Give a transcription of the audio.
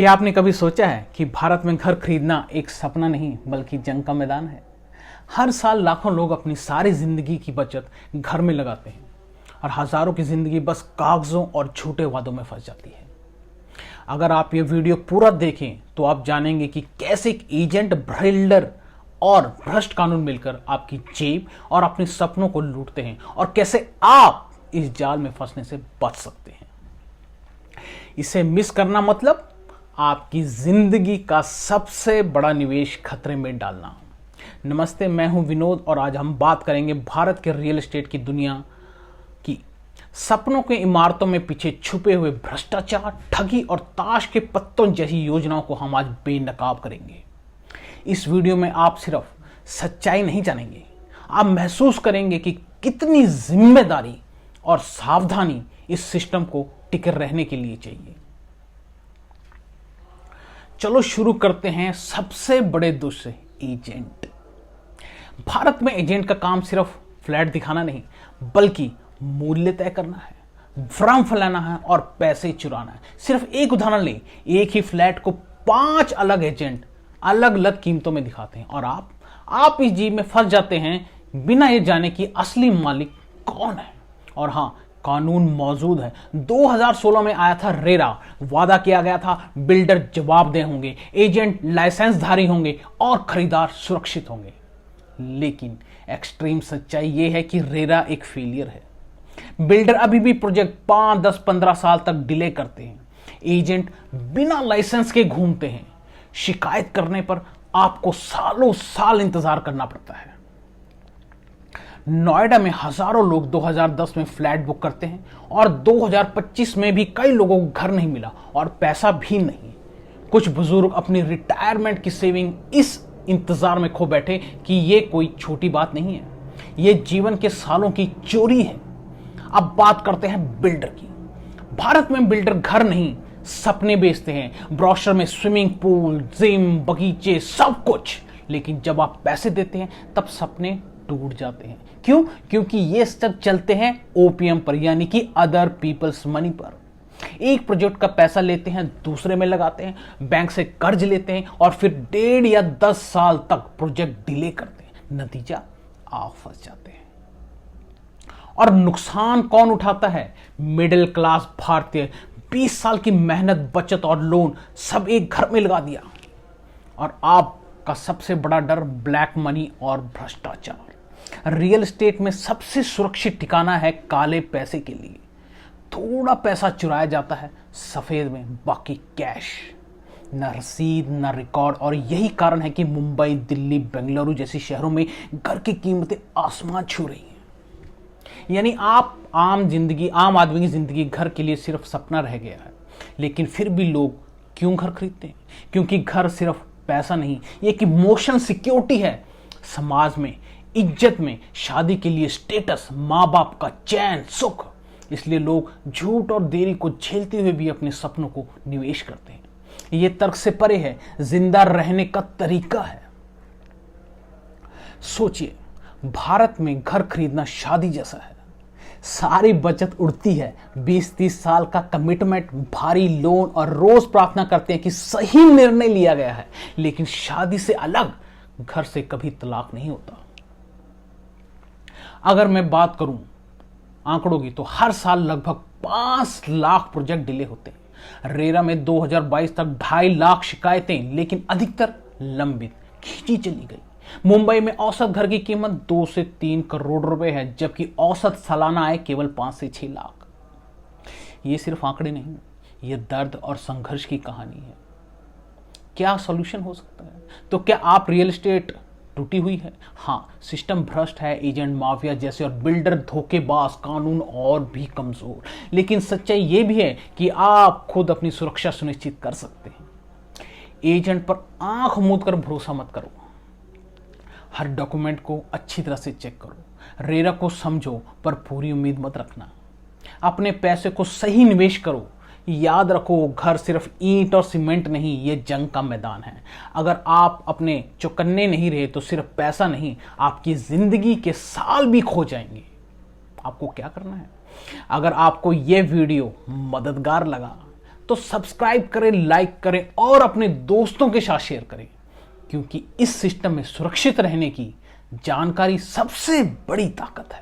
क्या आपने कभी सोचा है कि भारत में घर खरीदना एक सपना नहीं बल्कि जंग का मैदान है। हर साल लाखों लोग अपनी सारी जिंदगी की बचत घर में लगाते हैं और हजारों की जिंदगी बस कागजों और झूठे वादों में फंस जाती है। अगर आप ये वीडियो पूरा देखें तो आप जानेंगे कि कैसे एक एजेंट, बिल्डर और भ्रष्ट कानून मिलकर आपकी जेब और अपने सपनों को लूटते हैं और कैसे आप इस जाल में फंसने से बच सकते हैं। इसे मिस करना मतलब आपकी जिंदगी का सबसे बड़ा निवेश खतरे में डालना। नमस्ते, मैं हूं विनोद और आज हम बात करेंगे भारत के रियल एस्टेट की दुनिया की सपनों के इमारतों में पीछे छुपे हुए भ्रष्टाचार, ठगी और ताश के पत्तों जैसी योजनाओं को हम आज बेनकाब करेंगे। इस वीडियो में आप सिर्फ सच्चाई नहीं जानेंगे, आप महसूस करेंगे कि कितनी जिम्मेदारी और सावधानी इस सिस्टम को टिके रहने के लिए चाहिए। चलो शुरू करते हैं सबसे बड़े दोष से, एजेंट। भारत में एजेंट का काम सिर्फ फ्लैट दिखाना नहीं बल्कि मूल्य तय करना है, भ्रम फैलाना है और पैसे चुराना है। सिर्फ एक उदाहरण लें, एक ही फ्लैट को 5 अलग एजेंट अलग अलग कीमतों में दिखाते हैं और आप इस जीव में फंस जाते हैं बिना ये जाने कि असली मालिक कौन है। और हाँ, कानून मौजूद है। 2016 में आया था रेरा। वादा किया गया था बिल्डर जवाबदेह होंगे, एजेंट लाइसेंसधारी होंगे और खरीदार सुरक्षित होंगे। लेकिन एक्सट्रीम सच्चाई यह है कि रेरा एक फेलियर है। बिल्डर अभी भी प्रोजेक्ट 5, 10, 15 साल तक डिले करते हैं। एजेंट बिना लाइसेंस के घूमते हैं। शिकायत करने पर आपको सालों साल इंतजार करना पड़ता है। नोएडा में हजारों लोग 2010 में फ्लैट बुक करते हैं और 2025 में भी कई लोगों को घर नहीं मिला और पैसा भी नहीं। कुछ बुजुर्ग अपनी रिटायरमेंट की सेविंग इस इंतजार में खो बैठे कि ये कोई छोटी बात नहीं है, ये जीवन के सालों की चोरी है। अब बात करते हैं बिल्डर की। भारत में बिल्डर घर नहीं, सपने बेचते हैं। ब्रोशर में स्विमिंग पूल, जिम, बगीचे, सब कुछ। लेकिन जब आप पैसे देते हैं तब सपने टूट जाते हैं। क्यों? क्योंकि ये सब चलते हैं ओपीएम पर, यानी कि अदर पीपल्स मनी पर। एक प्रोजेक्ट का पैसा लेते हैं, दूसरे में लगाते हैं, बैंक से कर्ज लेते हैं और फिर 1.5 या 10 साल तक प्रोजेक्ट डिले करते हैं। नतीजा, आप फंस जाते हैं। और नुकसान कौन उठाता है? मिडिल क्लास भारतीय। 20 साल की मेहनत, बचत और लोन सब एक घर में लगा दिया। और आपका सबसे बड़ा डर ब्लैक मनी और भ्रष्टाचार। रियल एस्टेट में सबसे सुरक्षित ठिकाना है काले पैसे के लिए। थोड़ा पैसा चुराया जाता है सफेद में, बाकी कैश। न रसीद, न रिकॉर्ड। और यही कारण है कि मुंबई, दिल्ली, बेंगलुरु जैसी शहरों में घर की कीमतें आसमान छू रही हैं। यानी आम आदमी की जिंदगी घर के लिए सिर्फ सपना रह गया है। लेकिन फिर भी लोग क्यों घर खरीदते हैं? क्योंकि घर सिर्फ पैसा नहीं, ये एक इमोशनल सिक्योरिटी है। समाज में, इज्जत में, शादी के लिए स्टेटस, माँ बाप का चैन, सुख। इसलिए लोग झूठ और देरी को झेलते हुए भी अपने सपनों को निवेश करते हैं। ये तर्क से परे है, जिंदा रहने का तरीका है। सोचिए, भारत में घर खरीदना शादी जैसा है। सारी बचत उड़ती है, 20-30 साल का कमिटमेंट, भारी लोन और रोज प्रार्थना करते हैं कि सही निर्णय लिया गया है। लेकिन शादी से अलग घर से कभी तलाक नहीं होता। अगर मैं बात करूं आंकड़ों की तो हर साल लगभग 5 लाख प्रोजेक्ट डिले होते हैं। रेरा में 2022 तक 2.5 लाख शिकायतें, लेकिन अधिकतर लंबित खींची चली गई। मुंबई में औसत घर की कीमत 2 से 3 करोड़ रुपए है, जबकि औसत सालाना आय केवल 5 से 6 लाख। ये सिर्फ आंकड़े नहीं, ये दर्द और संघर्ष की कहानी है। क्या सॉल्यूशन हो सकता है? तो क्या आप रियल एस्टेट टूटी हुई है? हाँ, सिस्टम भ्रष्ट है, एजेंट माफिया जैसे और बिल्डर धोखेबाज, कानून और भी कमजोर। लेकिन सच्चाई यह भी है कि आप खुद अपनी सुरक्षा सुनिश्चित कर सकते हैं। एजेंट पर आंख मूंद कर भरोसा मत करो। हर डॉक्यूमेंट को अच्छी तरह से चेक करो। रेरा को समझो पर पूरी उम्मीद मत रखना। अपने पैसे को सही निवेश करो। याद रखो, घर सिर्फ ईंट और सीमेंट नहीं, ये जंग का मैदान है। अगर आप अपने चौकन्ने नहीं रहे तो सिर्फ पैसा नहीं, आपकी जिंदगी के साल भी खो जाएंगे। आपको क्या करना है? अगर आपको ये वीडियो मददगार लगा तो सब्सक्राइब करें, लाइक करें और अपने दोस्तों के साथ शेयर करें, क्योंकि इस सिस्टम में सुरक्षित रहने की जानकारी सबसे बड़ी ताकत है।